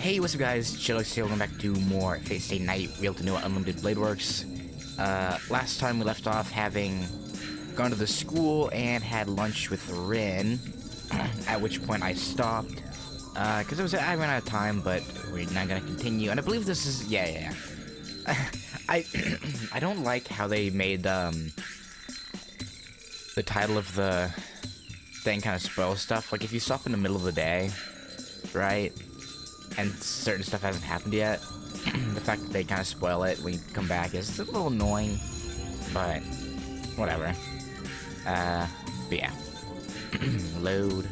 Hey, what's up guys, Chillux here, welcome back to more Fate Stay Night, Real to New Unlimited Blade Works. Last time we left off having gone to the school and had lunch with Rin, at which point I stopped, because I ran out of time, but we're not gonna continue, and I believe this is, yeah. I don't like how they made, the title of the thing kind of spoil stuff. Like, if you stop in the middle of the day, right, and certain stuff hasn't happened yet, the fact that they kind of spoil it when you come back is a little annoying, but whatever. But yeah. Load.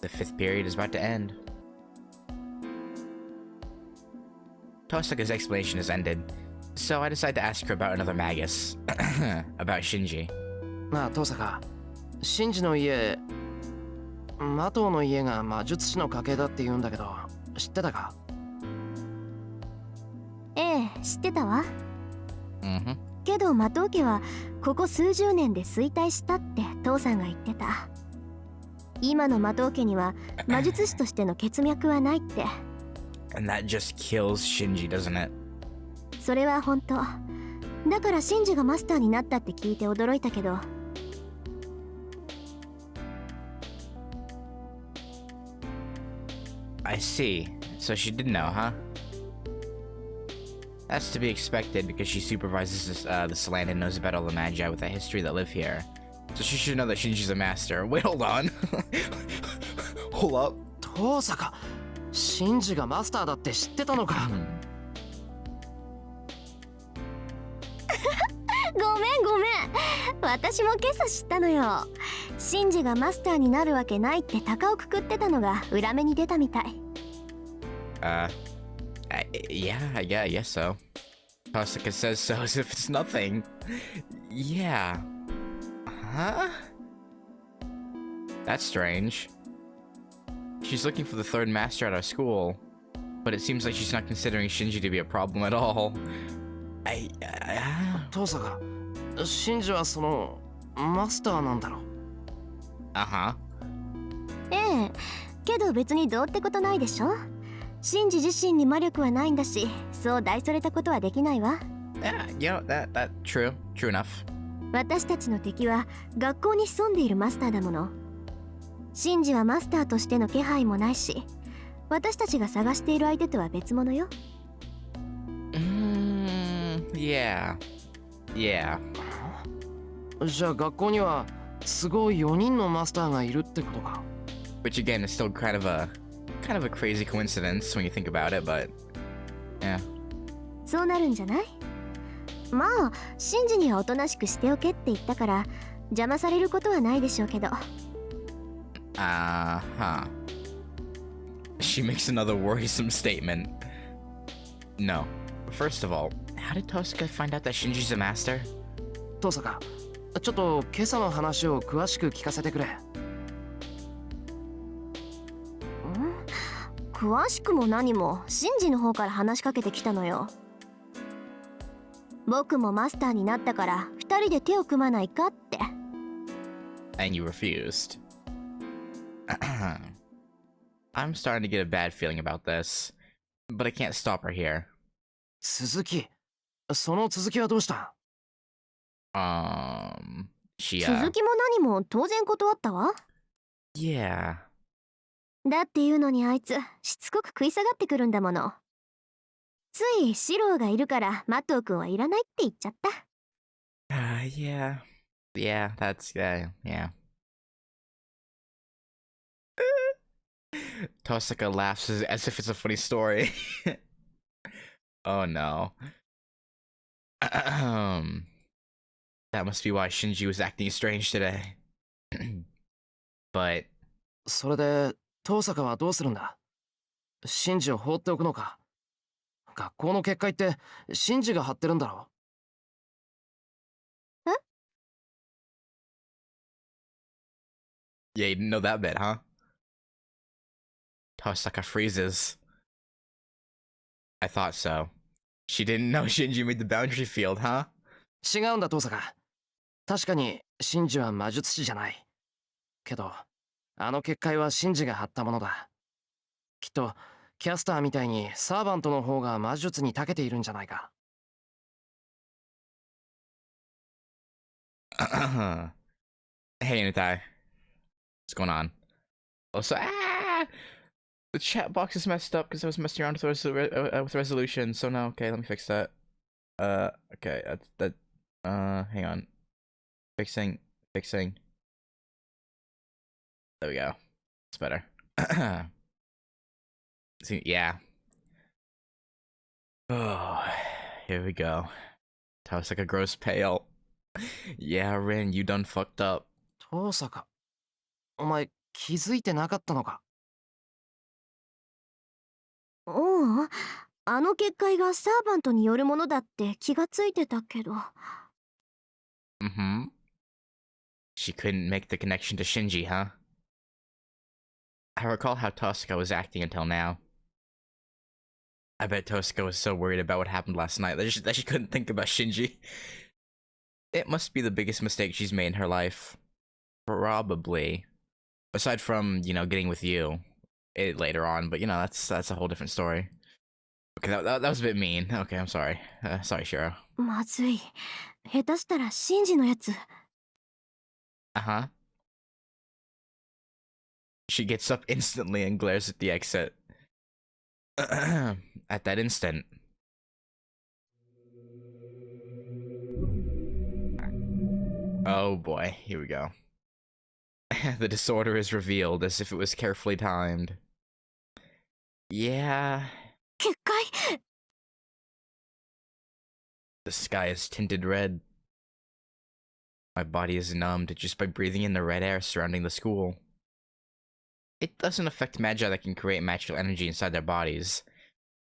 The 5th period is about to end. Tosaka's explanation has ended, so I decided to ask her about another Magus. About Shinji. なあ、トサカ、シンジの家、マトウの家が魔術師の家系だって言うんだけど、知ってたか？ええ、知ってたわ。Mm-hmm. けどマトウ家はここ数十年で衰退したって父さんが言ってた。今のマトウ家には魔術師としての血脈はないって。And that just kills Shinji, doesn't it? それは本当。だからシンジがマスターになったって聞いて驚いたけど。I see. So she did know, huh? That's to be expected because she supervises this, this land and knows about all the magi with a history that live here. So she should know that Shinji's a master. Wait, hold on. Hold up. トサカ、シンジがマスターだって知ってたのか？ごめん。私も今朝知ったのよ。シンジがマスターになるわけないって鷹をくくってたのが裏目に出たみたい。Yeah, I guess so. Tosaka says so as if it's nothing. Yeah. Huh? That's strange. She's looking for the 3rd master at our school, but it seems like she's not considering Shinji to be a problem at all. トサカ、シンジはそのマスターなんだろ？Uh-huh. ええ、けど別にどうってことないでしょ。シンジ自身に魔力はないんだし、そう大それたことはできないわ。Yeah, you know, that true enough. 私たちの敵は学校に潜んでいるマスターだもの。シンジはマスターとしての気配もないし、私たちが探している相手とは別物よ。Yeah. じゃあ学校にはすごい4人のマスターがいるってことか。Which again is still kind of a crazy coincidence when you think about it, but yeah. そうなるんじゃない？まあ、シンジにはおとなしくしておけって言ったから邪魔されることはないでしょうけど。Uh-huh. She makes another worrisome statement. No. First of all, how did Tosaka find out that Shinji's a master? トサカ、ちょっと今朝の話を詳しく聞かせてくれ。詳しくも何もシンジの方から話しかけてきたのよ。僕もマスターになったから2人で手を組まないかって。And you refused. I'm starting to get a bad feeling about this, but I can't stop her here. 続き、その続きはどうした？ She 続きも何も当然断ったわ。Yeah. だっていうのにあいつしつこく食い下がってくるんだもの。ついシローがいるからマトウ君はいらないって言っちゃった。Yeah, that's yeah. Tosaka laughs as if it's a funny story. Oh no. That must be why Shinji was acting strange today. But それでトサカはどうするんだ？シンジを放っておくのか？学校の結界ってシンジが張ってるんだろ？え？ Yeah, you didn't know that bit, huh? Tosaka freezes. I thought so. She didn't know Shinji made the boundary field, huh? 違うんだトサカ。確かにシンジは魔術師じゃない。けどあの結界はシンジが張ったものだ。きっとキャスターみたいにサーバントの方が魔術に長けているんじゃないか。Hey, Anitai. What's going on? Also, the chat box is messed up because I was messing around with resolution. So now, okay, let me fix that. Okay, hang on. Fixing. There we go. It's better. See, yeah. Oh, here we go. Toss like a gross pale. Yeah, Rin, you done fucked up. 遠坂、お前気づいてなかったのか。おう、あの結界がサーバントによるものだって気がついてたけど。She couldn't make the connection to Shinji, huh? I recall how Tosca was acting until now. I bet Tosca was so worried about what happened last night that she couldn't think about Shinji. It must be the biggest mistake she's made in her life. Probably. Aside from, you know, getting with you later on, but you know, that's a whole different story. Okay, that was a bit mean. Okay, I'm sorry. Sorry, Shiro. まずい。下手したらシンジのやつ。Uh-huh. She gets up instantly and glares at the exit. At that instant. Oh boy, here we go. The disorder is revealed as if it was carefully timed. Yeah. 結界。 The sky is tinted red. My body is numbed just by breathing in the red air surrounding the school. It doesn't affect magi that can create magical energy inside their bodies,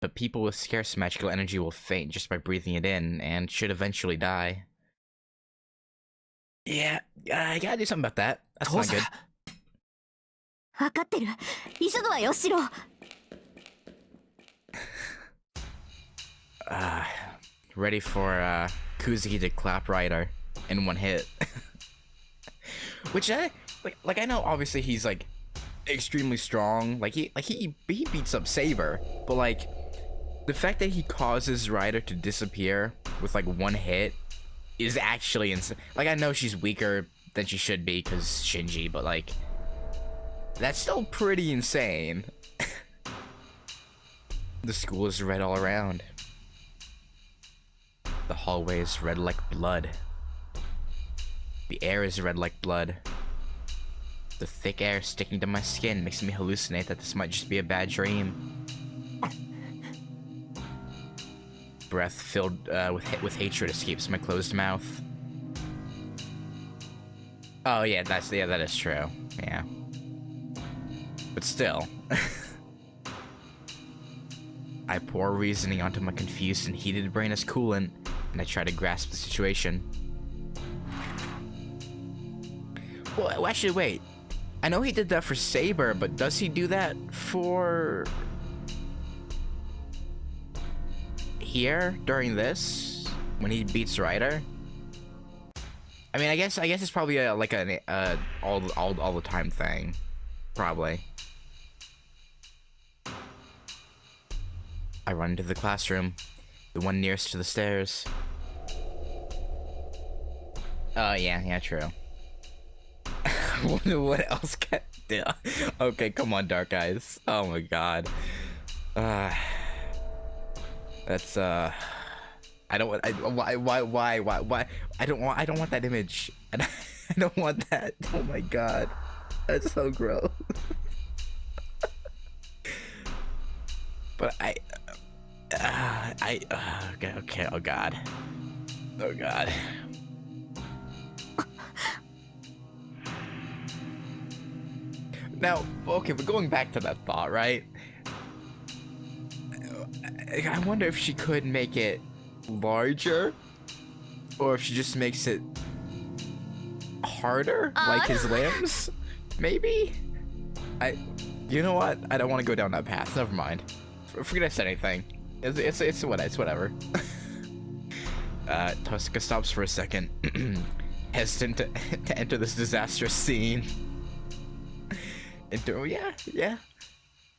but people with scarce magical energy will faint just by breathing it in and should eventually die. Yeah, I gotta do something about that. That's not good. わかってる。急ぐわよ、シロ。Ready for Kuzuki to clap Ryder in one hit. Which I I know obviously he's like extremely strong. He beats up Saber, but like the fact that he causes Ryder to disappear with like one hit is actually insane. Like I know she's weaker than she should be because Shinji, but like that's still pretty insane. The school is red all around. The hallway is red like blood. The air is red like blood. The thick air sticking to my skin makes me hallucinate that this might just be a bad dream. Breath filled with hatred escapes my closed mouth. Oh yeah, that is true. Yeah. But still. I pour reasoning onto my confused and heated brain as coolant, and I try to grasp the situation. Well, actually, wait. I know he did that for Saber, but does he do that for... here? During this? When he beats Ryder? I mean, I guess it's probably like an all the time thing. Probably. I run into the classroom, the one nearest to the stairs. Oh yeah, true. What else can... Yeah. Okay, come on, Dark Eyes. Oh my god. That's I don't want... why? I don't want that image. I don't want that. Oh my god. That's so gross. But okay, oh god. Oh god. Now, okay, but going back to that thought, right? I wonder if she could make it larger, or if she just makes it harder, like his limbs, maybe? You know what? I don't want to go down that path. Never mind. Forget I said anything. It's whatever. Tosca stops for a second, hesitant to enter this disastrous scene. Yeah, yeah.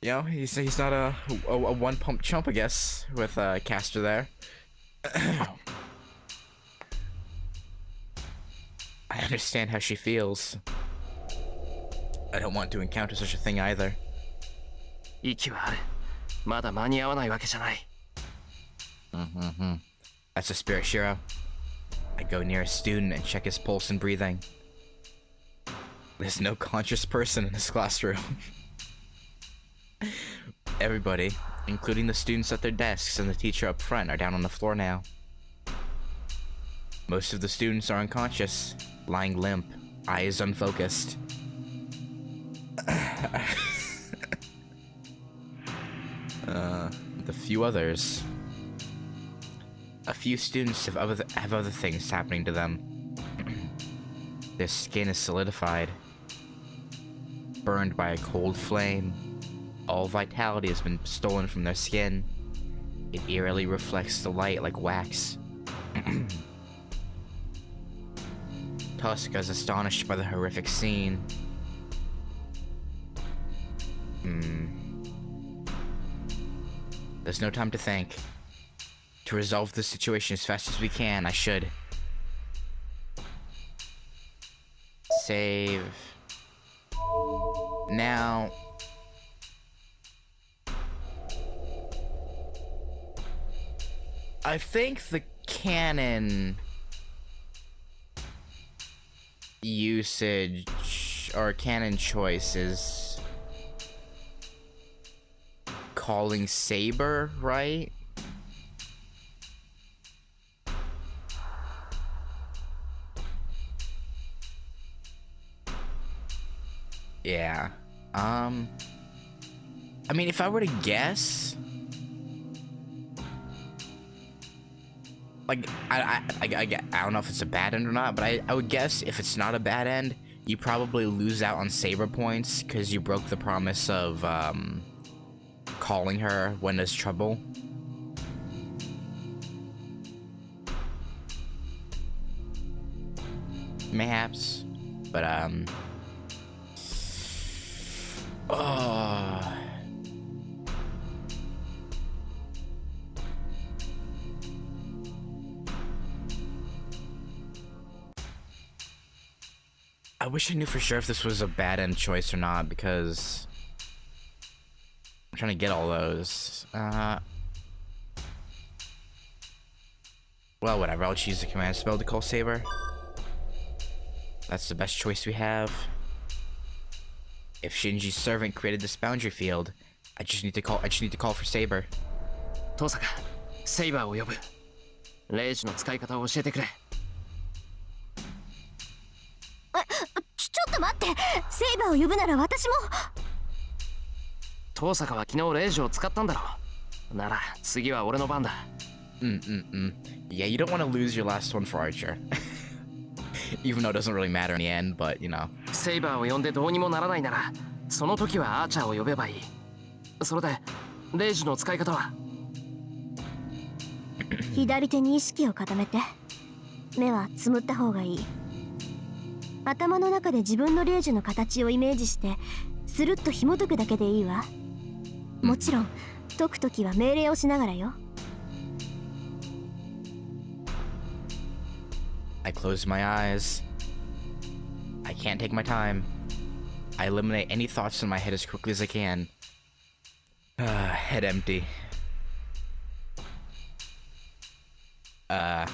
You know, he's not a one pump chump, I guess, with Caster there. I understand how she feels. I don't want to encounter such a thing either. 息はある。まだ間に合わないわけじゃない。That's the spirit, Shiro. I go near a student and check his pulse and breathing. There's no conscious person in this classroom. Everybody, including the students at their desks and the teacher up front, are down on the floor now. Most of the students are unconscious, lying limp, eyes unfocused. The few others. A few students have other things happening to them. Their skin is solidified, burned by a cold flame. All vitality has been stolen from their skin. It eerily reflects the light like wax. Tusk is astonished by the horrific scene. There's no time to think. To resolve this situation as fast as we can, I should save. Now, I think the canon usage or canon choice is calling Saber, right? Yeah. I mean, if I were to guess, like, I don't know if it's a bad end or not, but I would guess if it's not a bad end, you probably lose out on Saber points because you broke the promise of calling her when there's trouble. Mayhaps, but I wish I knew for sure if this was a bad end choice or not, because I'm trying to get all those. Well, whatever, I'll choose the command spell to call Saber. That's the best choice we have. If Shinji's servant created this boundary field, I just need to call for Saber. トサカ、セイバーを呼ぶ。レイジの使い方を教えてくれ。ちょっと待って、セイバーを呼ぶなら私も。トサカは昨日レイジを使ったんだろう。なら次は俺の番だ。Yeah, you don't want to lose your last one for Archer. Even though it doesn't really matter in the end, but you know. セイバーを呼んでどうにもならないなら、その時はアーチャーを呼べばいい。それでレイジの使い方は？左手に意識を固めて、目はつむった方がいい。頭の中で自分のレイジの形をイメージしてスルッと紐解くだけでいいわ。もちろん解くときは命令をしながらよ。I close my eyes. I can't take my time. I eliminate any thoughts in my head as quickly as I can. Head empty. As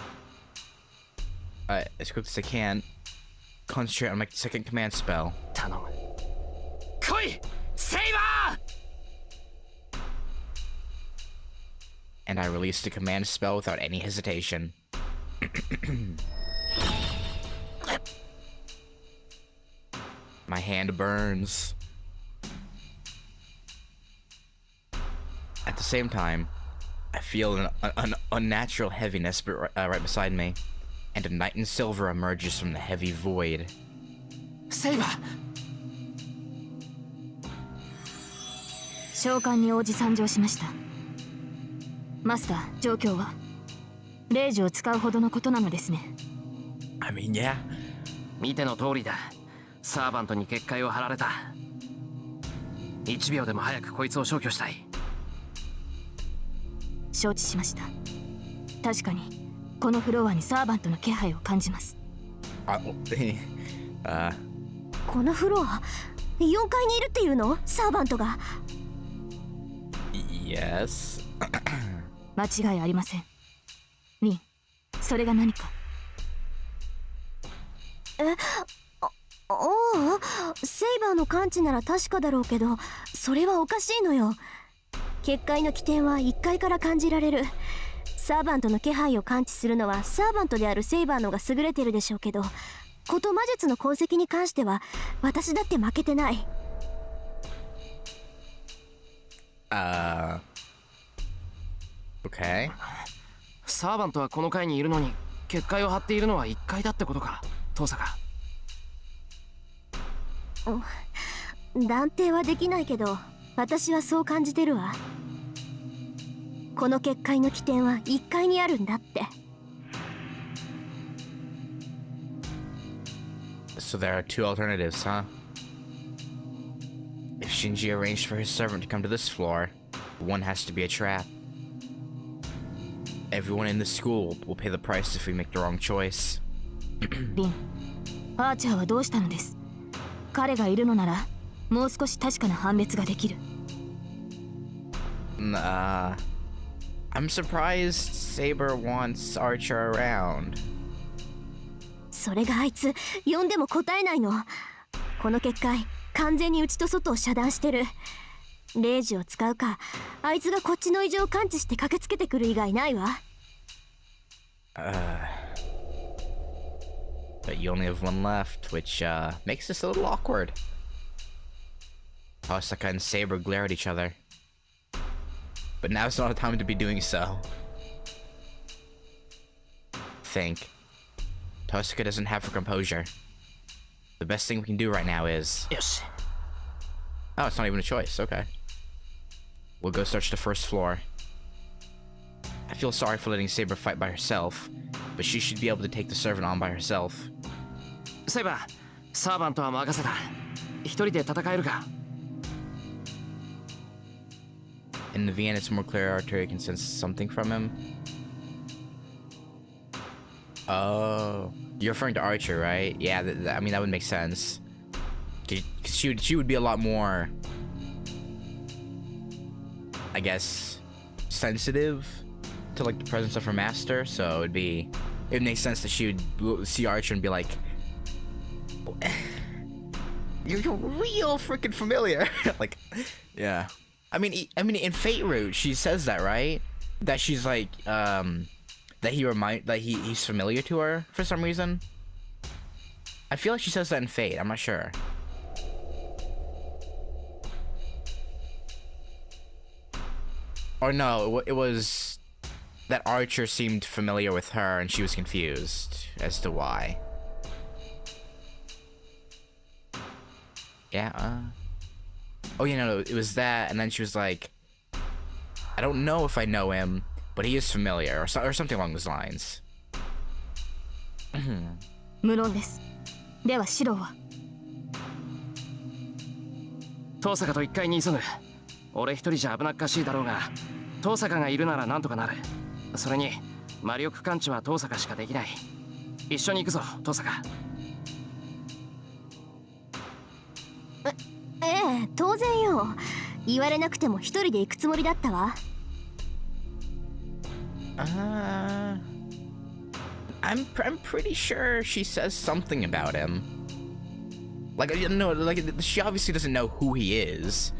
quick as I can, concentrate on my second command spell. 頼む。来い、セイバー! And I release the command spell without any hesitation. My hand burns. At the same time, I feel an unnatural heaviness right beside me, and a knight in silver emerges from the heavy void. セイバー! 召喚に応じ参上しました。マスター、状況はレイジを使うほどのことなのですね。I mean, yeah. 見ての通りだ。サーバントに結界を張られた。1秒でも早くこいつを消去したい。承知しました。確かにこのフロアにサーバントの気配を感じます。このフロア4階にいるっていうの？サーバントが。Yes. 間違いありません。リン、それが何か？おお、セイバーの感知なら確かだろうけど、それはおかしいのよ。結界の起点は1階から感じられる。サーバントの気配を感知するのはサーバントであるセイバーのが優れてるでしょうけど、こと魔術の功績に関しては私だって負けてない。Okay. サーバントはこの階にいるのに結界を張っているのは1階だってことか、遠坂。断定はできないけど、私はそう感じてるわ。この結界の起点は1階にあるんだって。So there are two alternatives, huh? If Shinji arranged for his servant to come to this floor, one has to be a trap. Everyone in the school will pay the price if we make the wrong choice. リン、アーチャーはどうしたのです？彼がいるのなら、もう少し確かな判別ができる。I'm surprised Saber wants Archer around. それがあいつ、呼んでも答えないの。この結界、完全に内と外を遮断してる。レイジを使うか、あいつがこっちの異常を感知して駆けつけてくる以外ないわ。But you only have one left, which makes this a little awkward. Osaka and Saber glare at each other. But now's not a time to be doing so. Think. Tosaka doesn't have her composure. The best thing we can do right now is... Yes. Oh, it's not even a choice. Okay. We'll go search the first floor. I feel sorry for letting Saber fight by herself, but she should be able to take the servant on by herself. セイバー、サーバントは任せた。一人で戦えるか？ In the VN, it's more clear Arturo can sense something from him. Oh, you're referring to Archer, right? Yeah, I mean, that would make sense. 'Cause she would be a lot more, I guess, sensitive to like the presence of her master. So it would make sense that she would see Archer and be like, "You're real freaking familiar." Like, yeah. I mean, in Fate Root, she says that, right? That she's like, that he's familiar to her for some reason. I feel like she says that in Fate. I'm not sure. Or no, it was that Archer seemed familiar with her and she was confused as to why. Yeah, oh yeah, no, it was that, and then she was like, I don't know if I know him, but he is familiar, or something along those lines. 無論です。では、シロは？遠坂と1階に急ぐ。俺一人じゃ危なっかしいだろうが、遠坂がいるならなんとかなる。それに、魔力感知は遠坂しかできない。一緒に行くぞ、遠坂。ええ、当然よ。言われなくても一人で行くつもりだったわ。I'm pretty sure she says something about him. Like, no, like, she obviously doesn't know who he is,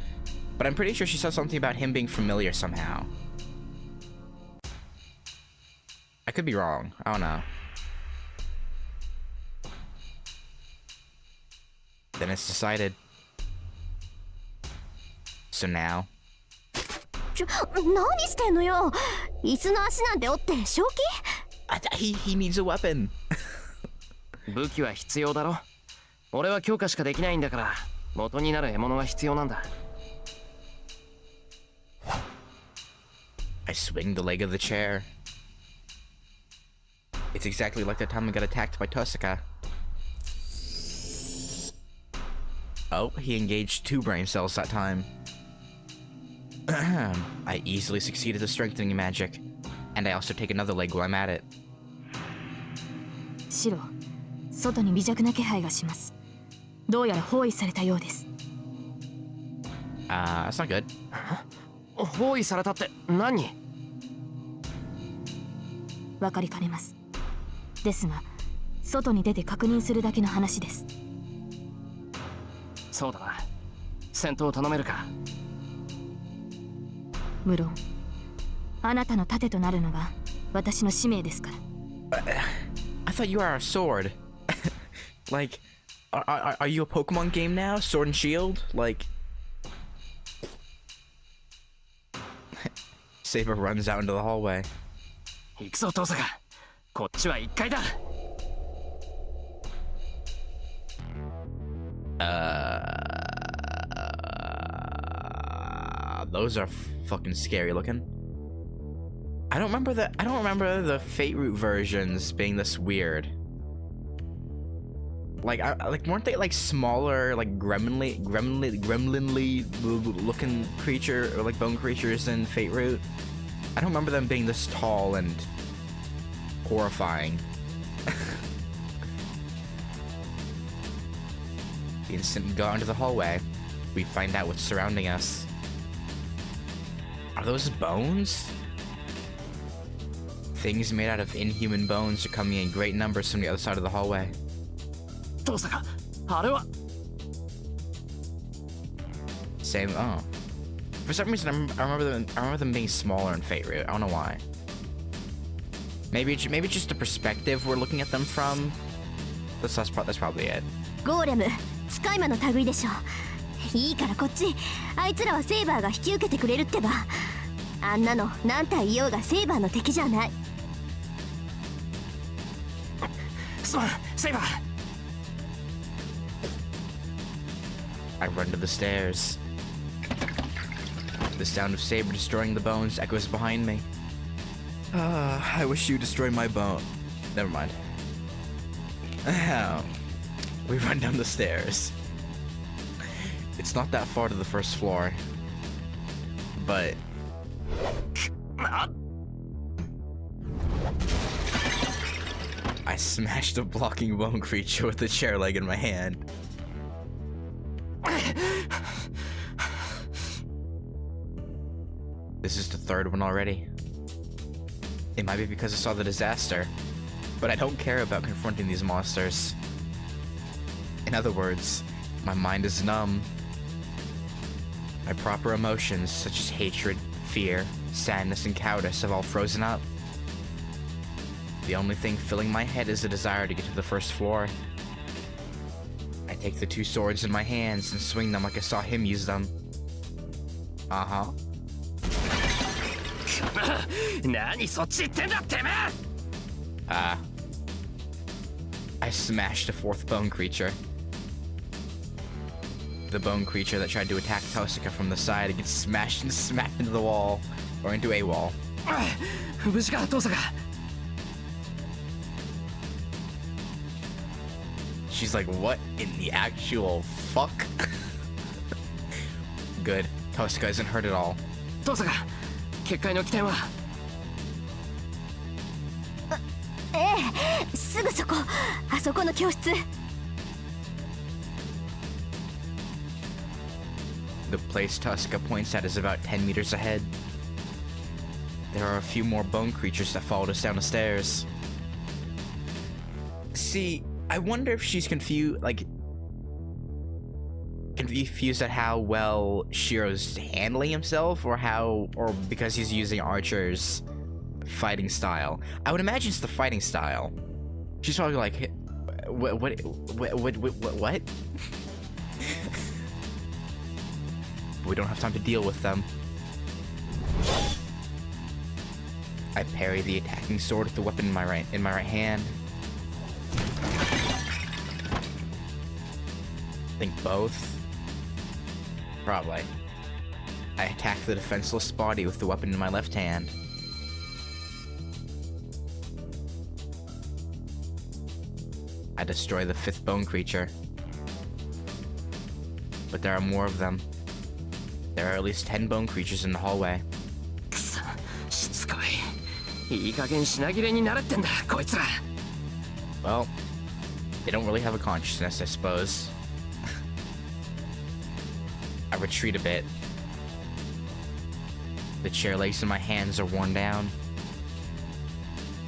but I'm pretty sure she says something about him being familiar somehow. I could be wrong. I don't know. Then it's decided. So now. 何してんのよ。椅子の足なんて折って正気？ He needs a weapon. 武器は必要だろ。俺は強化しかできないんだから、元になる獲物が必要なんだ。I swing the leg of the chair. It's exactly like the time I got attacked by Tosaka. Oh, he engaged 2 brain cells that time. I easily succeeded the strengthening magic. And I also take another leg while I'm at it. シロ、外に微弱な気配がします。どうやら包囲されたようです。That's not good. 包囲されたって何？わかりかねます。ですが、外に出て確認するだけの話です。そうだな。戦闘を頼めるか？無論、あなたの盾となるのが私の使命ですから。I thought you are a sword. Like, are you a Pokemon game now? Sword and Shield? Like... Saber runs out into the hallway. 行くぞ、父さん。こっちは1階だ。Those are fucking scary looking. I don't remember the Fate Root versions being this weird. Like, weren't they like smaller, like gremlinly looking creature or like bone creatures in Fate Root? I don't remember them being this tall and horrifying. The instant we go into the hallway, we find out what's surrounding us. Are those bones? Things made out of inhuman bones are coming in great numbers from the other side of the hallway. 父さん、あれは Same. Oh, for some reason I remember them being smaller in Fate Root. I don't know why. Maybe just the perspective we're looking at them from. That's probably it. ゴーレム、使い魔の類でしょ。いいからこっち。あいつらはセイバーが引き受けてくれるってば。あんなの何体いようがセイバーの敵じゃない。すまん、セイバー。I run to the stairs. The sound of Saber destroying the bones echoes behind me. I wish you destroyed my bone. Never mind. We run down the stairs. It's not that far to the first floor. But... I smashed a blocking bone creature with the chair leg in my hand. This is the 3rd one already. It might be because I saw the disaster, but I don't care about confronting these monsters. In other words, my mind is numb. My proper emotions, such as hatred, fear, sadness, and cowardice, have all frozen up. The only thing filling my head is the desire to get to the first floor. I take the 2 swords in my hands and swing them like I saw him use them. Uh-huh. 何そっち行ってんだてめえ。I smashed a 4th bone creature. The bone creature that tried to attack Tosaka from the side gets smashed and smacked into the wall, or into a wall. 無事か、父さん。She's like, what in the actual fuck? Good. Tosaka isn't hurt at all. 父さん、結界の起点は？ええ、すぐそこ。あそこの教室。The place Tosaka points at is about 10 meters ahead. There are a few more bone creatures that followed us down the stairs. See, I wonder if she's confused at how well Shiro's handling himself, or because he's using Archer's fighting style. I would imagine it's the fighting style. She's probably like, what? We don't have time to deal with them. I parry the attacking sword with the weapon in my right hand. Think both? Probably. I attack the defenseless body with the weapon in my left hand. I destroy the 5th bone creature. but there are more of them. There are at least 10 bone creatures in the hallway. くそ、しつこい。いい加減品切れになれってんだ、こいつら。Well, they don't really have a consciousness, I suppose. I retreat a bit. The chair legs in my hands are worn down.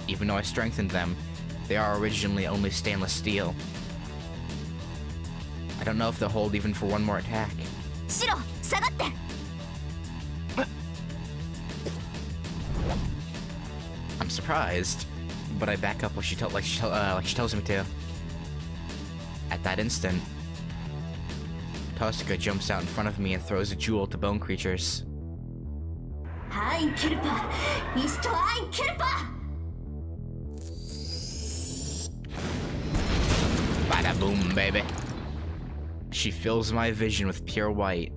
Even though I strengthened them, they are originally only stainless steel. I don't know if they'll hold even for one more attack. シロ、下がって。I'm surprised, but I back up like she tells me to. At that instant, Tosuka jumps out in front of me and throws a jewel to bone creatures. Ein Kilper, ist ein Kilper. Bada boom, baby. She fills my vision with pure white.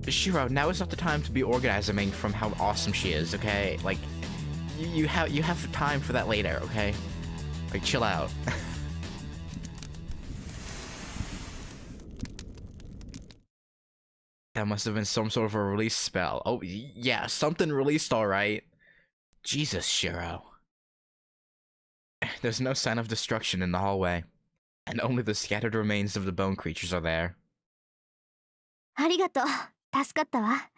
Shiro, now is not the time to be orgasming from how awesome she is, okay? Like, you have time for that later, okay? Like, chill out. That must have been some sort of a release spell. Oh, yeah, something released alright. Jesus, Shiro. There's no sign of destruction in the hallway, and only the scattered remains of the bone creatures are there. ありがとう。助かったわ。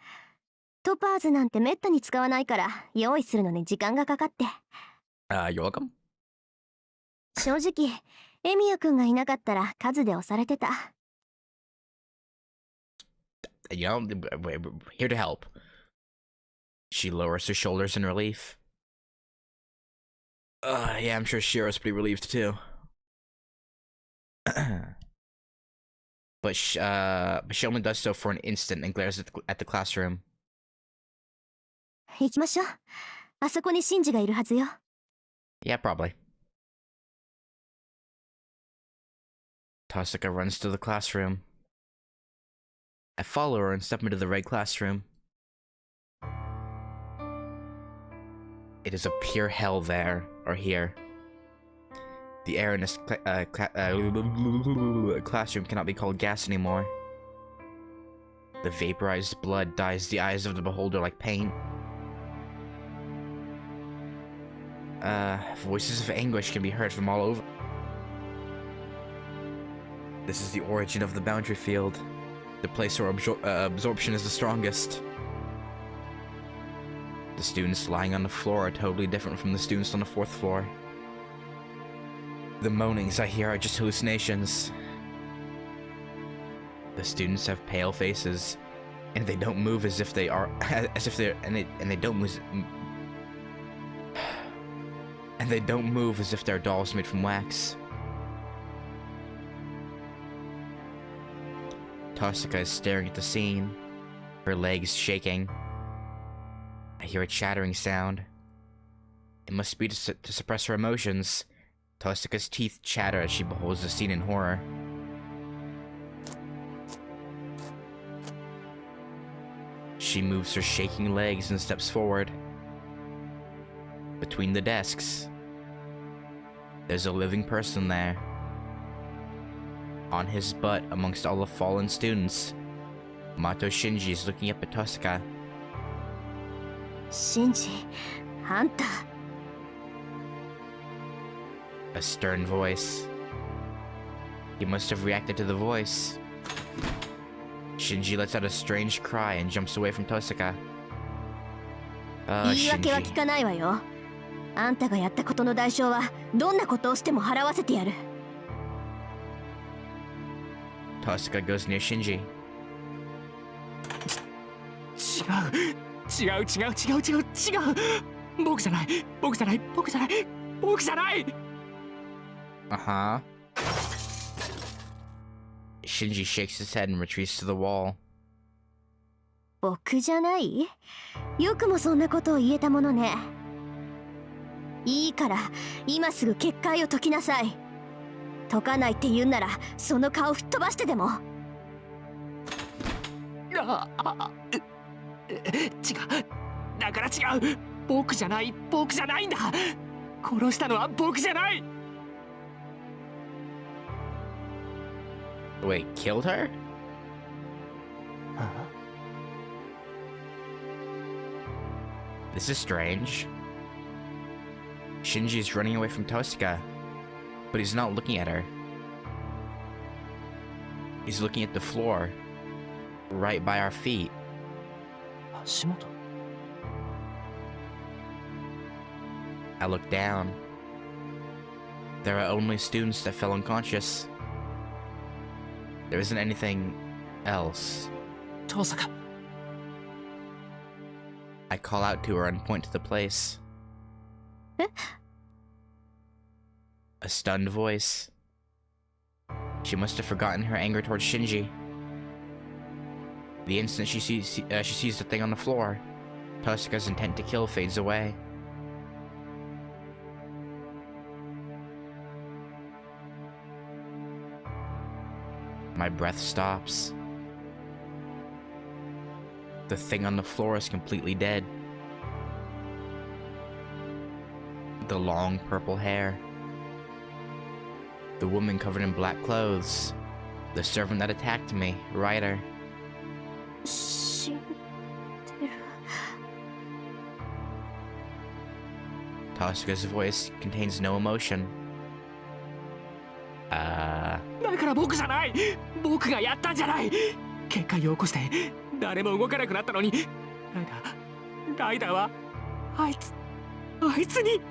トパーズなんてめったに使わないから用意するのに時間がかかって。You're welcome. 正直、エミヤくんがいなかったら数で押されてた。You know, we're here to help. She lowers her shoulders in relief. Yeah, I'm sure Shiro's pretty relieved too. But she only does so for an instant and glares at the classroom. 行きましょう。あそこにシンジがいるはずよ。Yeah, probably. Tosuka runs to the classroom. I follow her and step into the red classroom. It is a pure hell there, or here. The air in this classroom cannot be called gas anymore. The vaporized blood dyes the eyes of the beholder like paint. Voices of anguish can be heard from all over. This is the origin of the boundary field. The place where absorption is the strongest. The students lying on the floor are totally different from the students on the 4th floor. The moanings I hear are just hallucinations. The students have pale faces, and they don't move as if they are, they don't move, and they don't move as if they're dolls made from wax. Tosuka is staring at the scene, her legs shaking. I hear a chattering sound. It must be to suppress her emotions. Tosuka's teeth chatter as she beholds the scene in horror. She moves her shaking legs and steps forward. Between the desks, there's a living person there. On his butt amongst all the fallen students, Mato Shinji is looking up at Tosuka. シンジ、あんた。A stern voice. He must have reacted to the voice. Shinji lets out a strange cry and jumps away from Tosuka. 言い訳は聞かないわよ。あんたがやったことの代償はどんなことをしても払わせてやる。Tosuka goes near Shinji. 違う。僕じゃない。Uh-huh. Shinji shakes his head and retreats to the wall. 僕じゃない？よくもそんなことを言えたものね。いいから今すぐ結界を解きなさい。解かないって言うんならその顔吹っ飛ばしてでも。違う。だから違う。僕じゃないんだ。殺したのは僕じゃない。Wait, killed her? Huh? This is strange. Shinji is running away from Tosaka, but he's not looking at her. He's looking at the floor, right by our feet. 足元 I look down. There are only students that fell unconscious. There isn't anything else. 遠坂 I call out to her and point to the place. A stunned voice. She must have forgotten her anger towards Shinji. The instant she sees the thing on the floor, Tosaka's intent to kill fades away. My breath stops. The thing on the floor is completely dead. The long purple hair. The woman covered in black clothes. The servant that attacked me, Ryder. 死んでる。 Tosaka's voice contains no emotion. だから僕じゃない。僕がやったんじゃない。結界を起こして誰も動かなくなったのに、ライダーはあいつに。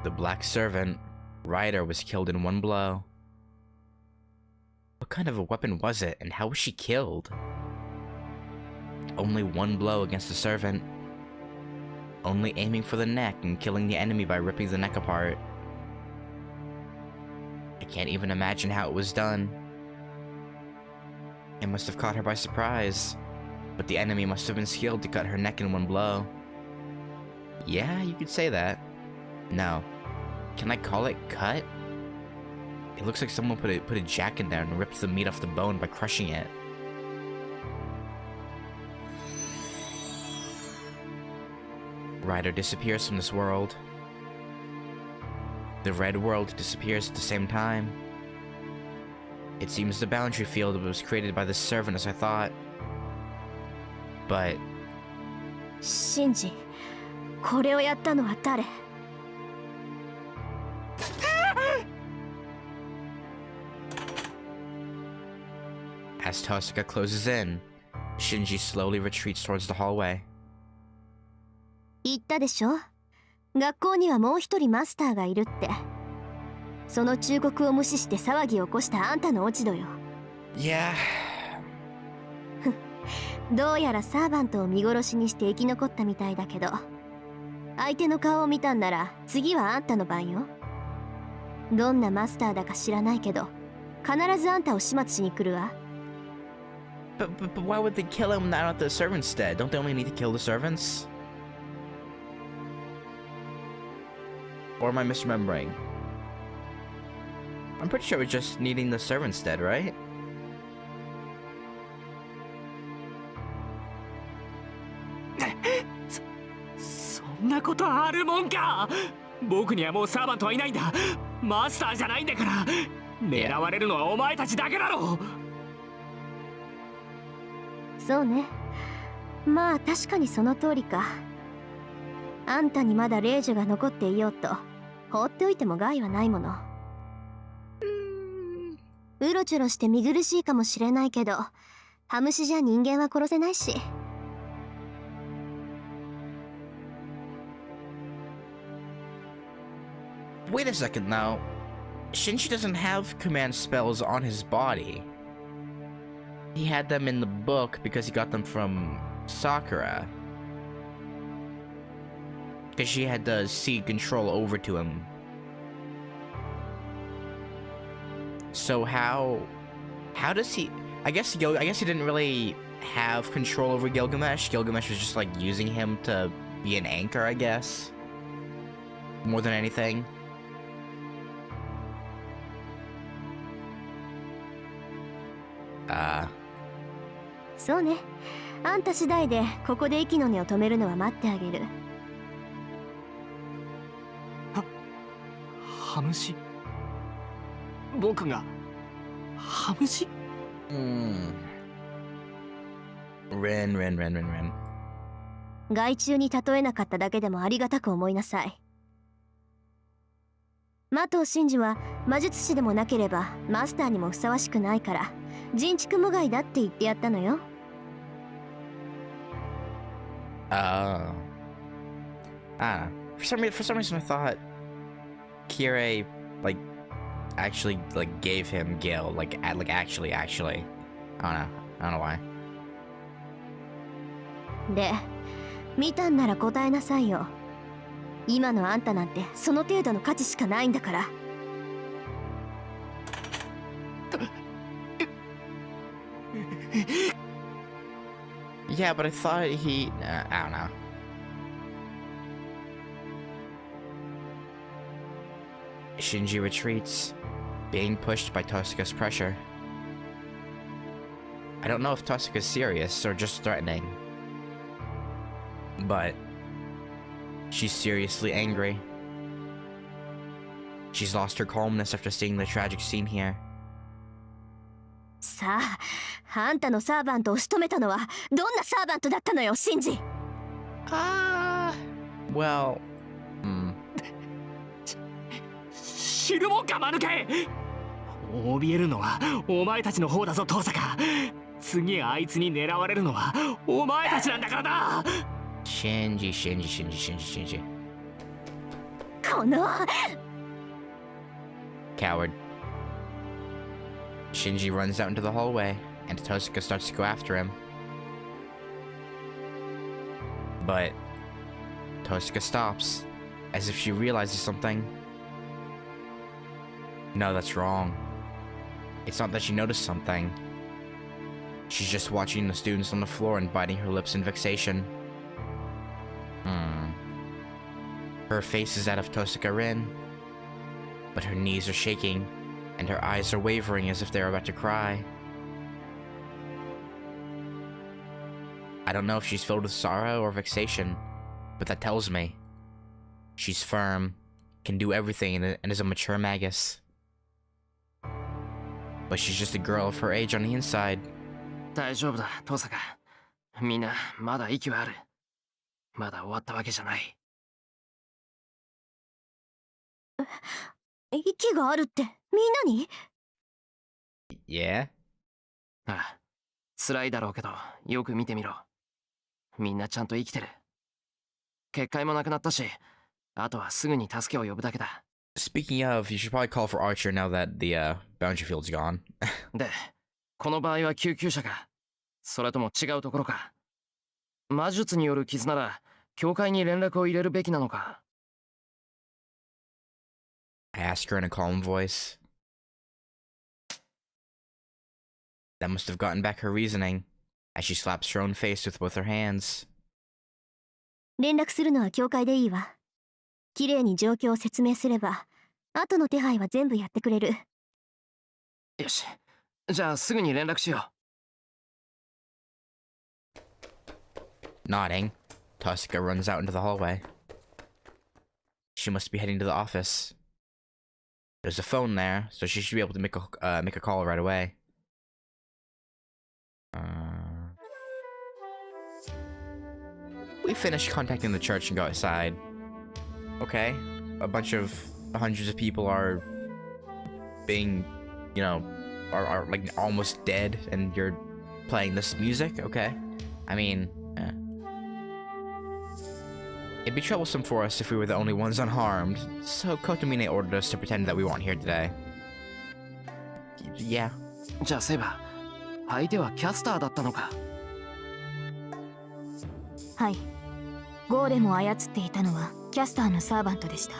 The black servant, Ryder, was killed in one blow. What kind of a weapon was it, and how was she killed? Only one blow against the servant. Only aiming for the neck and killing the enemy by ripping the neck apart. I can't even imagine how it was done. It must have caught her by surprise, but the enemy must have been skilled to cut her neck in one blow. Yeah, you could say that. No. Can I call it cut? It looks like someone put a jack in there and ripped the meat off the bone by crushing it. Ryder disappears from this world. The red world disappears at the same time. It seems the boundary field was created by the servant as I thought. But... シンジ、これをやったのは誰？ As Tosaka closes in, Shinji slowly retreats towards the hallway. 言ったでしょ？学校にはもう一人マスターがいるって。その忠告を無視して騒ぎを起こしたあんたの落ち度よ。Yeah. どうやらサーバントを見殺しにして生き残ったみたいだけど、相手の顔を見たんなら次はあんたの番よ。どんなマスターだか知らないけど、必ずあんたを始末しに来るわ。But why would they kill him not the servants dead? Don't they only need to kill the servants? Or am I misremembering? I'm pretty sure it was just needing the servants dead, right? そんなことあるもんか。僕にはもうサーバントはいないんだ。マスターじゃないんだから。狙われるのはお前たちだけだろ。そうね。まあ確かにその通りか。あんたにまだ霊樹が残っていようと放っておいても害はないもの。うろちょろして見苦しいかもしれないけど、ハムシじゃ人間は殺せないし。Wait a second now. Shinji doesn't have command spells on his body. He had them in the book because he got them from Sakura. Because she had to cede control over to him. So how does he... I guess he didn't really have control over Gilgamesh. Gilgamesh was just like using him to be an anchor, I guess. More than anything. そうね。あんた次第でここで息の根を止めるのは待ってあげる。ハムシ。僕がハムシ。Ren. 害虫に例えなかっただけでもありがたく思いなさい。麻藤真司は魔術師でもなければマスターにもふさわしくないから人畜無害だって言ってやったのよ。For some reason I thought Kirei actually gave him Gil actually. I don't know why. で、見たんなら答えなさいよ。今のあんたなんてその程度の価値しかないんだから。Yeah, but I thought he... I don't know. Shinji retreats, being pushed by Tosuka's pressure. I don't know if Tosuka's serious or just threatening, but she's seriously angry. She's lost her calmness after seeing the tragic scene here. さあ、あんたのサーバントを仕留めたのはどんなサーバントだったのよ、シンジ。Well, 知るもんか、間抜け。怯えるのはお前たちの方だぞ、遠坂。次あいつに狙われるのはお前たちなんだからな。Shinji. この Coward. Shinji runs out into the hallway, and Tosuka starts to go after him. But Tosuka stops, as if she realizes something. No, that's wrong. It's not that she noticed something. She's just watching the students on the floor and biting her lips in vexation. Her face is that of Tosuka Rin, but her knees are shaking, and her eyes are wavering as if they are about to cry. I don't know if she's filled with sorrow or vexation, but that tells me she's firm, can do everything, and is a mature magus. But she's just a girl of her age on the inside. 大丈夫だ、遠坂。みんなまだ息はある。まだ終わったわけじゃない。息があるってみんなに？ Yeah? ああ、辛いだろうけど、よく見てみろ。みんなちゃんと生きてる。結界もなくなったし、あとはすぐに助けを呼ぶだけだ。Speaking of, you should probably call for Archer now that the boundary field's gone. で、この場合は救急車か、それとも違うところか。魔術による傷なら、教会に連絡を入れるべきなのか。I ask her in a calm voice. That must have gotten back her reasoning, as she slaps her own face with both her hands. 連絡するのは教会でいいわ。きれいに状況を説明すれば、後の手配は全部やってくれる。よし、じゃあすぐに連絡しよう。Nodding, Tosuka runs out into the hallway. She must be heading to the office. There's a phone there, so she should be able to make a call right away. We finished contacting the church and go outside. Okay, a bunch of hundreds of people are being, are like almost dead, and you're playing this music. Okay, I mean, it'd be troublesome for us if we were the only ones unharmed, so Kotomine ordered us to pretend that we weren't here today. Yeah. じゃあセイバー、相手はキャスターだったのか。はい。ゴーレムを操っていたのはキャスターのサーバントでした。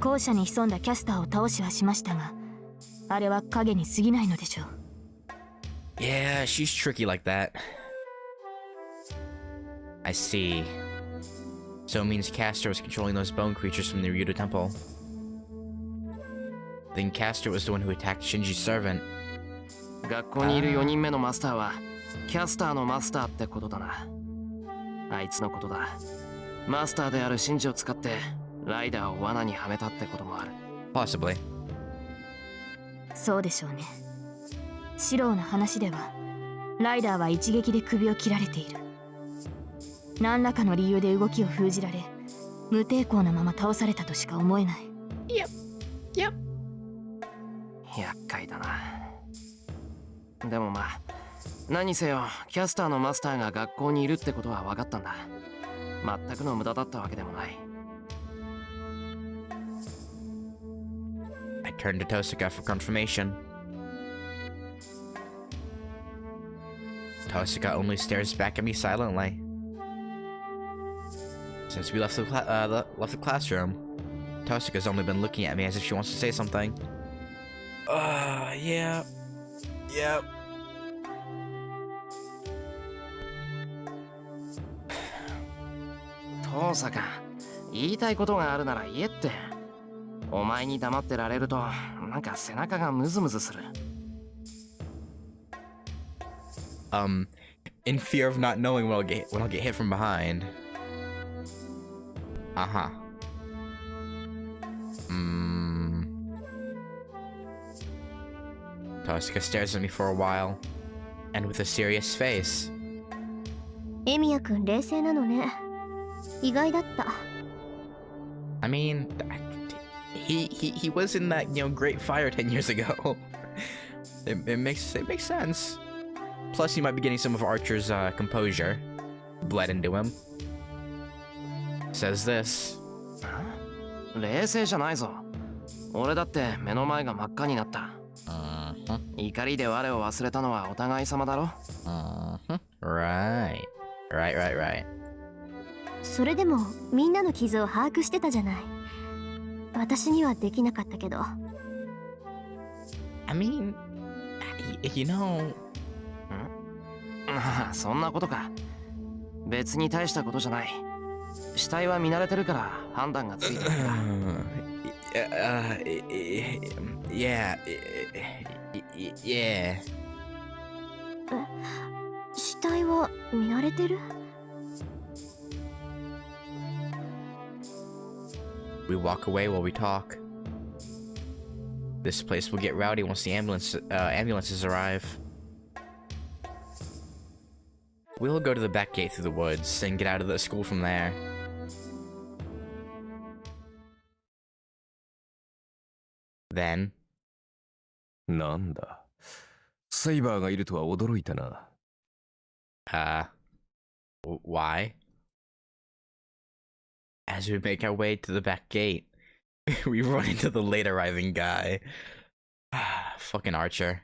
校舎に潜んだキャスターを倒しはしましたが、あれは影に過ぎないのでしょう。Yeah, she's tricky like that. I see. So it means Castor was controlling those bone creatures from the Ryudo Temple. Then Castor was the one who attacked Shinji's servant. 学校にいる4人目のマスターはキャスターのマスターってことだな。あいつのことだ。マスターであるシンジを使ってライダーを罠にはめたってこともある。Possibly. そうでしょうね。シローの話ではライダーは一撃で首を切られている。何らかの理由で動きを封じられ、無抵抗なまま倒されたとしか思えない。厄介だな。でもまあ何せよキャスターのマスターが学校にいるってことは分かったんだ。全くの無駄だったわけでもない。I turned to Tosaka for confirmation. Tosaka only stares back at me silently. Since we left the classroom, Tosaka's only been looking at me as if she wants to say something. Yeah. Yep. 父さん、言いたいことがあるなら言えって。お前に黙ってられるとなんか背中がムズムズする。In fear of not knowing when I'll get hit from behind. Uh-huh. Tosaka stares at me for a while, and with a serious face. エミヤくん冷静なのね。意外だった。I mean, he was in that, great fire 10 years ago. It makes sense. Plus, he might be getting some of Archer's composure bled into him. Says this. 冷静じゃないぞ。俺だって目の前が真っ赤になった。怒りで我を忘れたのはお互い様だろ。Right. それでもみんなの傷を把握してたじゃない。私にはできなかったけど。I mean, you know. そんなことか。別に大したことじゃない。死体は見慣れてるから判断がついてるんだ。Yeah. 死体は見慣れてる？ We walk away while we talk. This place will get rowdy once the ambulances arrive. We'll go to the back gate through the woods and get out of the school from there. Then. なんだ。サイバーがいるとは驚いたな。Why? As we make our way to the back gate, we run into the late arriving guy. Fucking Archer.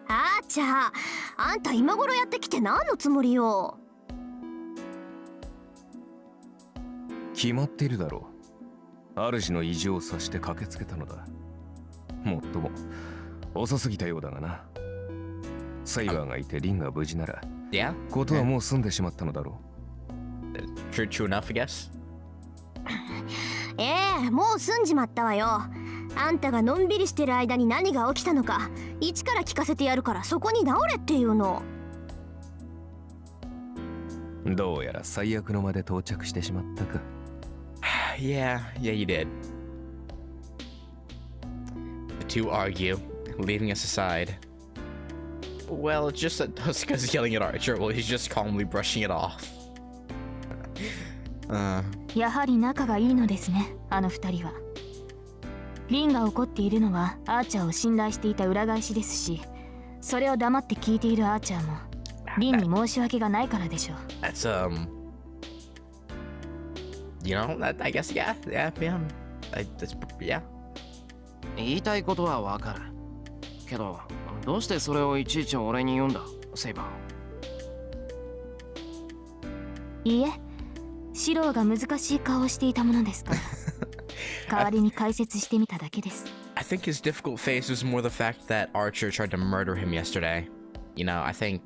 あーちゃ、あんた今頃やってきて何のつもりよ。決まっているだろう。主の意地を察して駆けつけたのだ。もっとも遅すぎたようだがな。サイバーがいてリンが無事なら、Yeah? ことはもう済んでしまったのだろう。True enough, I guess. もう済んじまったわよ。あんたがのんびりしてる間に何が起きたのか一から聞かせてやるから、そこに直れっていうの。どうやら最悪の間で到着してしまったか。Yeah, you did. The two argue, leaving us aside. Well, it's just that Tosaka's yelling at Archer while he's just calmly brushing it off. やはり仲がいいのですね、あの二人は。リンが怒っているのはアーチャーを信頼していた裏返しですし、それを黙って聞いているアーチャーもリンに申し訳がないからでしょう。That's you know, that, I guess, yeah. Yeah. 言いたいことはわかる。けど、どうしてそれをいちいち俺に言うんだ、セイバー。いいえ、シローが難しい顔をしていたものですから。代わりに解説してみただけです。I think his difficult face was more the fact that Archer tried to murder him yesterday. You know, I think...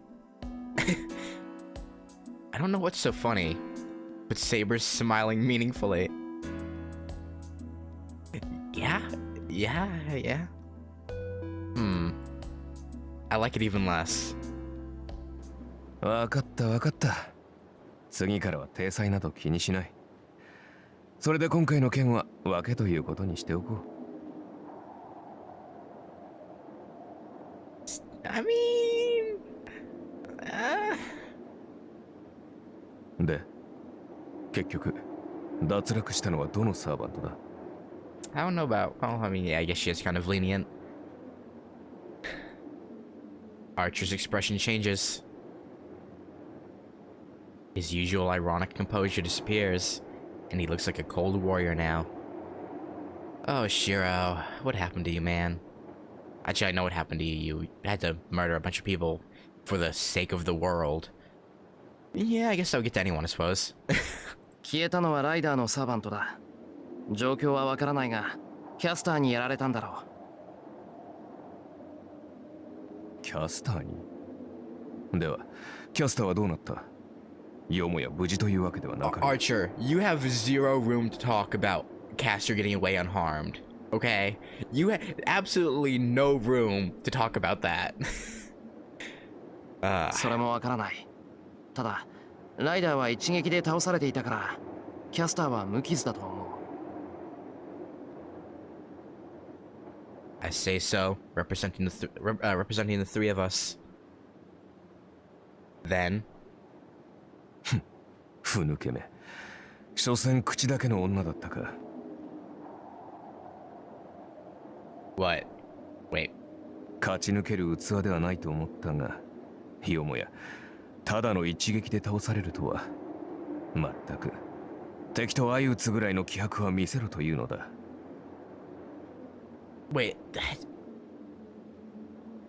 I don't know what's so funny, but Saber's smiling meaningfully. Yeah. I like it even less. わかった。次からは体裁など気にしない。それで今回の件は分けということにしておこう。I mean, uh, で、結局、脱落したのはどのサーバントだ？ I don't know about. Well, I mean, yeah, I guess she is kind of lenient. Archer's expression changes. His usual ironic composure disappears, and he looks like a cold warrior now. Oh, Shiro, what happened to you, man? Actually, I know what happened to you. You had to murder a bunch of people for the sake of the world. Yeah, I guess that would get to anyone, I suppose. 消えたのはライダーのサーバントだ。状況はわからないが、キャスターにやられたんだろう。キャスターに？では、キャスターはどうなった？よもや無事というわけではなかった。Archer, you have zero room to talk about Caster getting away unharmed. Okay? You have absolutely no room to talk about that. それもわからない。ただ、ライダーは一撃で倒されていたから、キャスターは無傷だと思う。I say so, representing the three of us. Then, ふぬけめ。所詮口だけの女だったか。what? Wait. 勝ち抜ける器ではないと思ったが、よもやただの一撃で倒されるとは。まったく敵と相打つぐらいの気迫は見せろというのだ。Wait,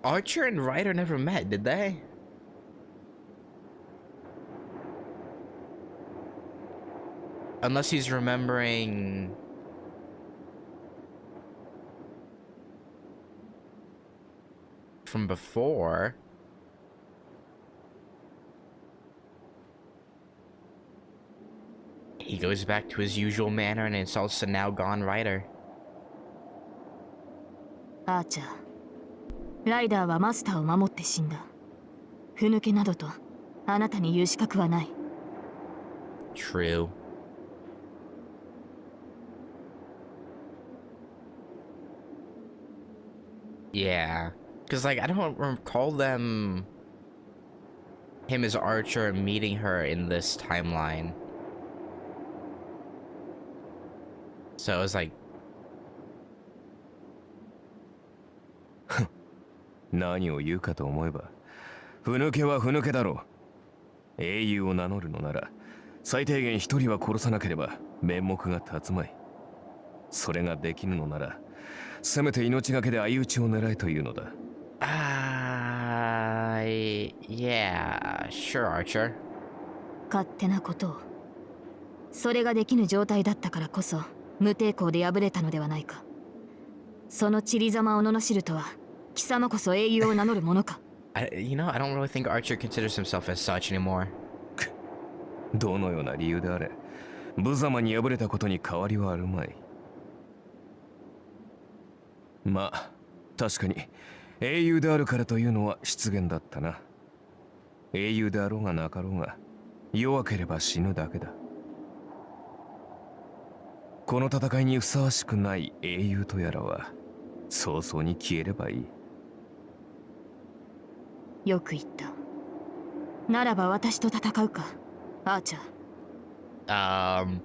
Archer and Ryder never met, did they? Unless he's remembering... from before. He goes back to his usual manner and insults the now gone Ryder. アーチャー、ライダーはマスターを守って死んだ。ふぬけなどとあなたに言う資格はない。True. Yeah, because like I don't recall him as Archer meeting her in this timeline. So it was like, 何を言うかと思えば、ふぬけはふぬけだろう。英雄を名乗るのなら、最低限一人は殺さなければ面目が立つまい。それができぬのなら、せめて命がけで相打ちを狙えというのだ。yeah, sure, Archer. 勝手なことを。それができぬ状態だったからこそ、無抵抗で敗れたのではないか。その散りざまを罵るとは、貴様こそ英雄を名乗るものか。I don't really think Archer considers himself as such anymore. どのような理由であれ、無様に敗れたことに変わりはあるまい。まあ、確かに英雄であるからというのは失言だったな。英雄であろうがなかろうが、弱ければ死ぬだけだ。この戦いにふさわしくない英雄とやらは、早々に消えればいい。よく言った。ならば私と戦うか、アーチャー。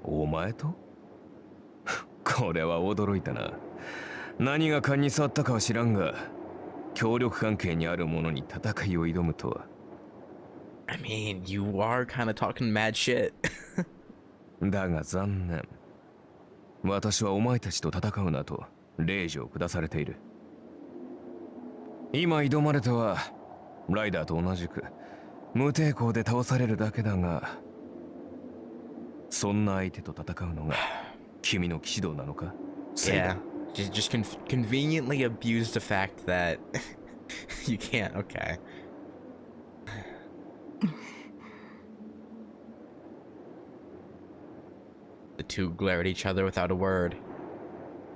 お前と？これは驚いたな。何が勘に触ったかは知らんが、協力関係にある者に戦いを挑むとは。I mean, you are kind of talking mad shit. だが残念。私はお前たちと戦うなと令状を下されている。今挑まれてはライダーと同じく無抵抗で倒されるだけだが、そんな相手と戦うのが君の騎士道なのか？ Yeah, just conveniently abuse the fact that you can't. Okay. The two glare at each other without a word.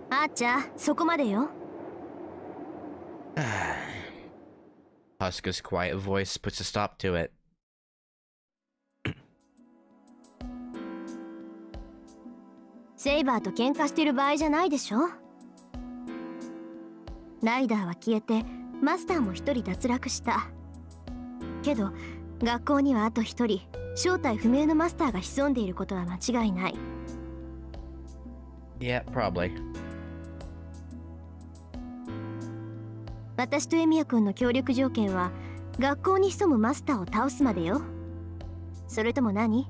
アーチャー、そこまでよ。Huska's quiet voice puts a stop to it. セイバーと喧嘩してる場合じゃないでしょ。ライダーは消えてマスターも一人脱落した。けど学校にはあと一人正体不明のマスターが潜んでいることは間違いない。 Yeah, probably. 私とエミヤ君の協力条件は学校に潜むマスターを倒すまでよ。それとも何？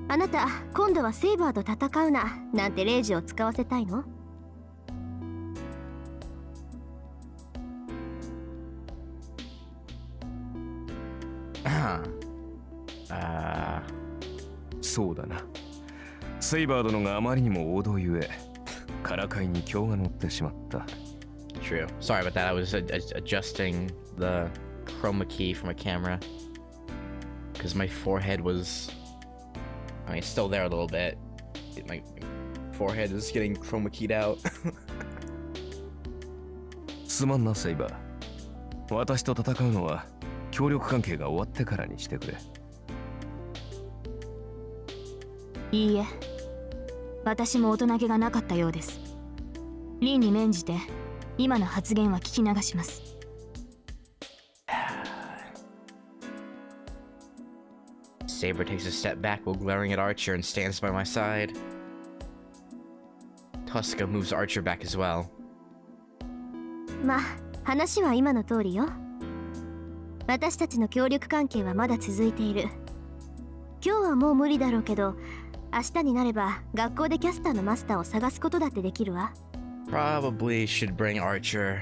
あなた今度はセイバーと戦うななんてレイジを使わせたいの？そうだな。セイバー殿があまりにも王道ゆえ、からかいに興が乗ってしまった。True. Sorry about that. I was adjusting the chroma key from a camera because my forehead was, I mean, it's still there a little bit. My forehead is getting chroma keyed out. すまんな、セイバー。私と戦うのは協力関係が終わってからにしてくれ。いいえ、私も大人げがなかったようです。凛に免じて今の発言は聞き流します。Saber takes a step back while glaring at Archer and stands by my side. Tuska moves Archer back as well. まあ話は今の通りよ。私たちの協力関係はまだ続いている。今日はもう無理だろうけど、明日になれば学校でキャスターのマスターを探すことだってできるわ。Probably should bring Archer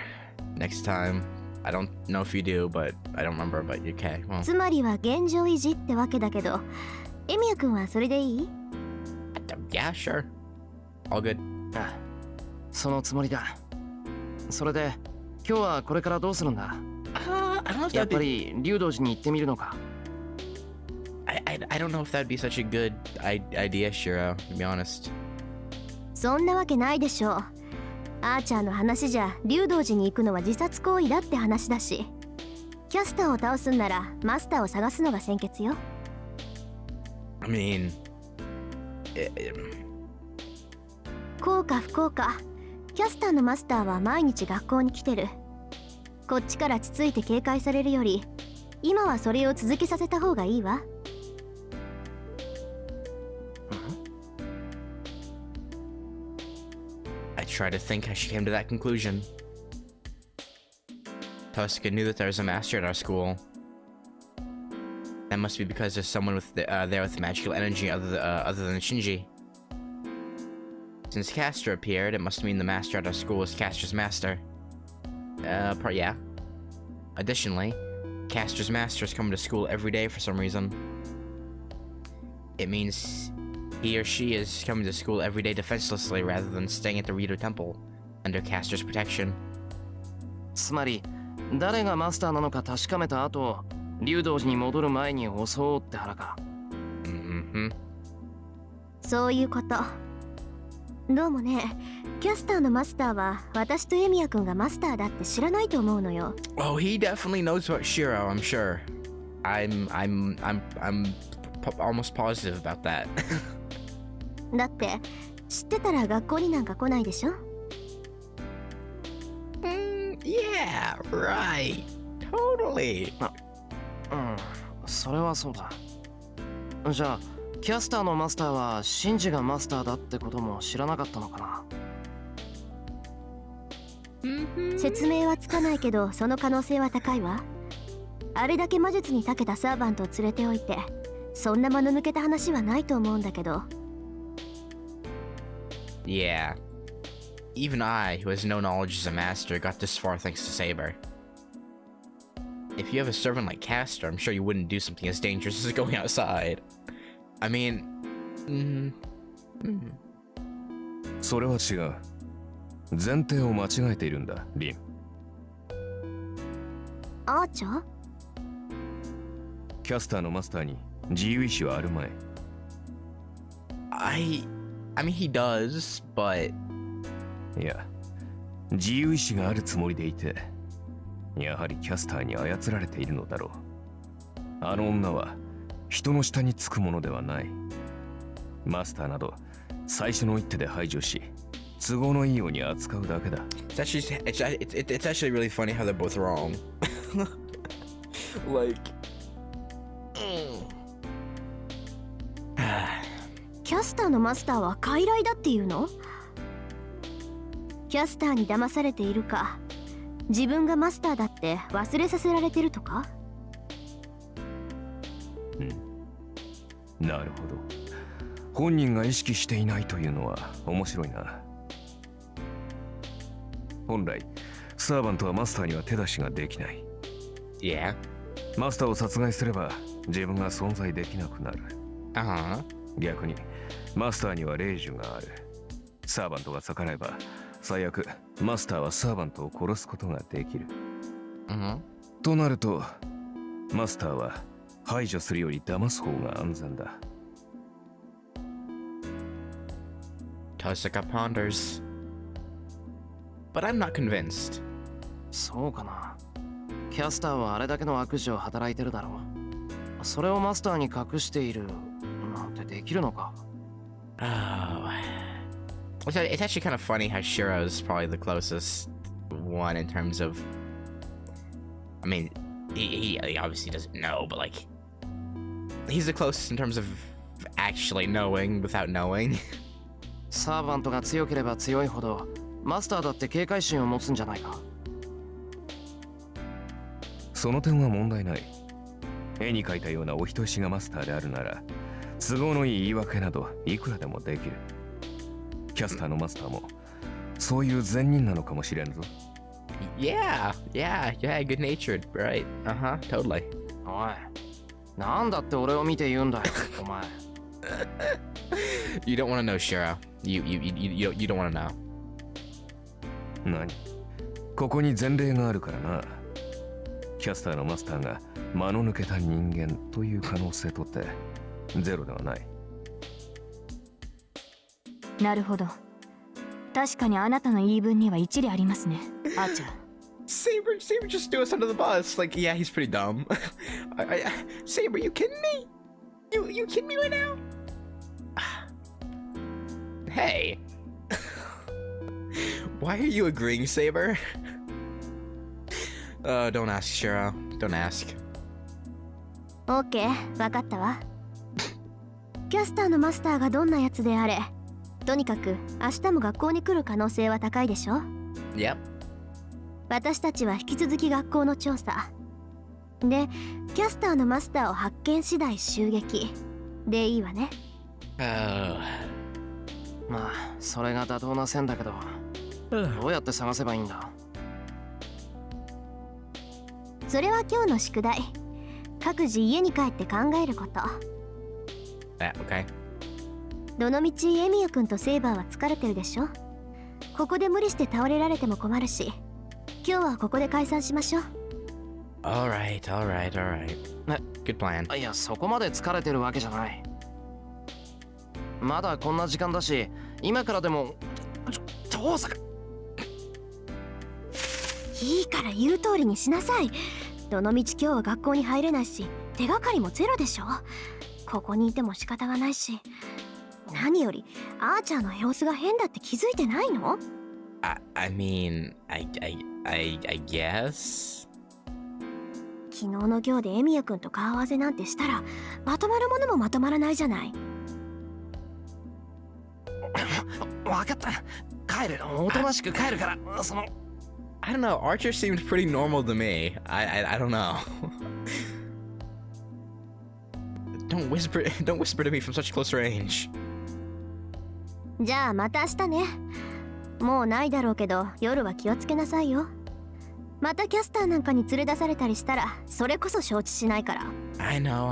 next time. I don't know if you do, but I don't remember, but okay. Well. つまりは現状維持ってわけだけど、エミヤ君はそれでいい？ Yeah, sure. All good. ああ、そのつもりだ。それで今日はこれからどうするんだ？ I don't know if やっ that'd ぱ be... り竜道寺に行ってみるのか？ I don't know if that'd be such a good idea, Shiro, to be honest. そんなわけないでしょう。アーチャーの話じゃ竜道寺に行くのは自殺行為だって話だし、キャスターを倒すんならマスターを探すのが先決よ。I mean... 幸か不幸か、キャスターのマスターは毎日学校に来てる。こっちからつついて警戒されるより、今はそれを続けさせた方がいいわ。I try to think how she came to that conclusion. Tuska knew that there was a master at our school. That must be because there's someone there with magical energy other than Shinji. Since Castor appeared, it must mean the master at our school is Castor's master. Yeah. Additionally, Castor's master is coming to school every day for some reason. It means he or she is coming to school every day defenselessly rather than staying at the Rito Temple under Castor's protection. つまり誰がマスターなのか確かめた後、竜道寺に戻る前に襲おうって腹か。そういうこと。どうもね、キャスターのマスターは私とエミヤ君がマスターだって知らないと思うのよ。Oh, he definitely knows about Shiro, I'm sure. I'm almost positive about that. だって知ってたら学校になんか来ないでしょ。Yeah, right. Totally. うん、それはそうだ。じゃあキャスターのマスターはシンジがマスターだってことも知らなかったのかな。説明はつかないけど、その可能性は高いわ。あれだけ魔術に長けたサーバントを連れておいて、そんな間の抜けた話はないと思うんだけど。Yeah. Even I, who has no knowledge as a master, got this far thanks to Saber. If you have a servant like Castor, I'm sure you wouldn't do something as dangerous as going outside. I mean... それは違う。前提を間違えているんだ、リン。アーチャー？キャスターのマスターに自由意志はあるまい。I mean, he does, but... いや、自由意志があるつもりでいて、やはりキャスターに操られているのだろう。あの女は人の下につくものではない。マスターなど最初の一手で排除し、都合のいいように扱うだけだ。It's actually really funny how they're both wrong. Like. キャスターのマスターは傀儡だっていうの？キャスターに騙されているか、自分がマスターだって忘れさせられてるとか？なるほど。本人が意識していないというのは面白いな。本来サーバントはマスターには手出しができない。Yeah. マスターを殺害すれば自分が存在できなくなる。逆にマスターには霊樹がある。サーバントが逆らえば最悪マスターはサーバントを殺すことができる。となるとマスターは排除するより騙す方が安全だ。Tosaka ponders. But I'm not convinced. そうかな。キャスターはあれだけの悪事を働いてるだろう。それをマスターに隠しているなんてできるのか。It's actually kind of funny how Shiro is probably the closest one in terms of. I mean, he obviously doesn't know, but like, he's the closest in terms of actually knowing without knowing. サーバントが強ければ強いほどマスターだって警戒心を持つんじゃないか。その点は問題ない。絵に描いたようなお人よしがマスターであるなら都合のいい言い訳などいくらでもできる。キャスターのマスターもそういう善人なのかもしれんぞ。Yeah, good natured, right? Totally. おい、なんだって俺を見て言うんだよ、お前。You don't want to know, Shiro. You don't want to know. 何？ここに前例があるからな。キャスターのマスターが間の抜けた人間という可能性とってゼロではない。なるほど。確かにあなたの言い分には一理ありますね、アーチャー。Saber just threw us under the bus. Like, yeah, he's pretty dumb. Saber, you kidding me? You kidding me right now? Hey. Why are you agreeing, Saber? Don't ask, Shiro. Don't ask. オッケー、わかったわ。キャスターのマスターがどんなやつであれ、とにかく明日も学校に来る可能性は高いでしょ。Yep. 私たちは引き続き学校の調査で、キャスターのマスターを発見次第襲撃でいいわね。まあそれが妥当な線だけど、どうやって探せばいいんだ。それは今日の宿題。各自家に帰って考えること。Okay. どのみちエミヤくんとセイバーは疲れてるでしょ。ここで無理して倒れられても困るし、今日はここで解散しましょう。Alright. Good plan. いや、そこまで疲れてるわけじゃない。まだこんな時間だし、今からでも遠坂。いいから言う通りにしなさい。どのみち今日は学校に入れないし、手がかりもゼロでしょ。ここにいても仕方がないし、何よりアーチャーの様子が変だって気づいてないの？ I mean, I guess. 昨日の行でエミヤくんと顔合わせなんてしたら、まとまるものもまとまらないじゃない。わかった。帰る。おとなしく帰るから。その。I don't know. Archer seemed pretty normal to me. I don't know. Don't whisper to me from such close range. じゃあまた明日ね。もうないだろうけど、夜は気をつけなさいよ。またキャスターなんかに連れ出されたりしたら、それこそ承知しないから。I know.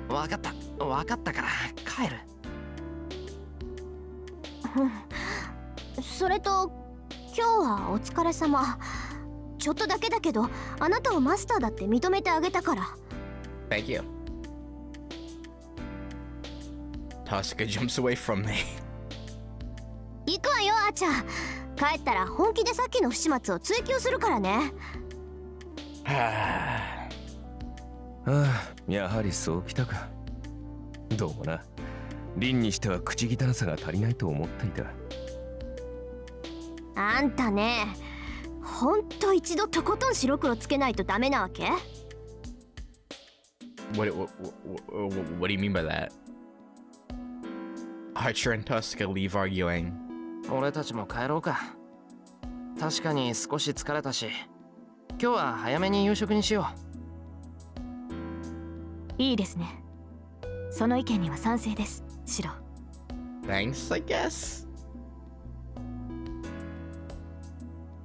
わかったから帰る。それと今日はお疲れ様。ちょっとだけだけど、あなたをマスターだって認めてあげたから。Thank you. Tosaka jumps away from me. 行くわよ、あーちゃん。帰ったら本気でさっきの不始末を追求するからね。ああ、やはりそうきたか。どうもな。リンにしては口汚さが足りないと思っていた。あんたね、ほんと一度とことん白黒つけないとダメなわけ？ What do you mean by that? Archer and Tuska leave arguing. 俺たちも帰ろうか。確かに少し疲れたし、今日は早めに夕食にしよう。いいですね。その意見には賛成です、シロ。Thanks, I guess.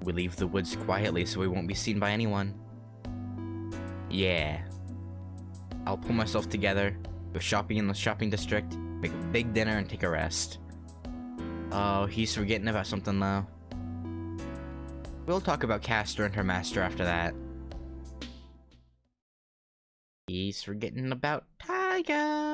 We leave the woods quietly so we won't be seen by anyone. Yeah. I'll pull myself together, go shopping in the shopping district, make a big dinner, and take a rest. Oh, he's forgetting about something though. We'll talk about Castor and her master after that. He's forgetting about Taiga.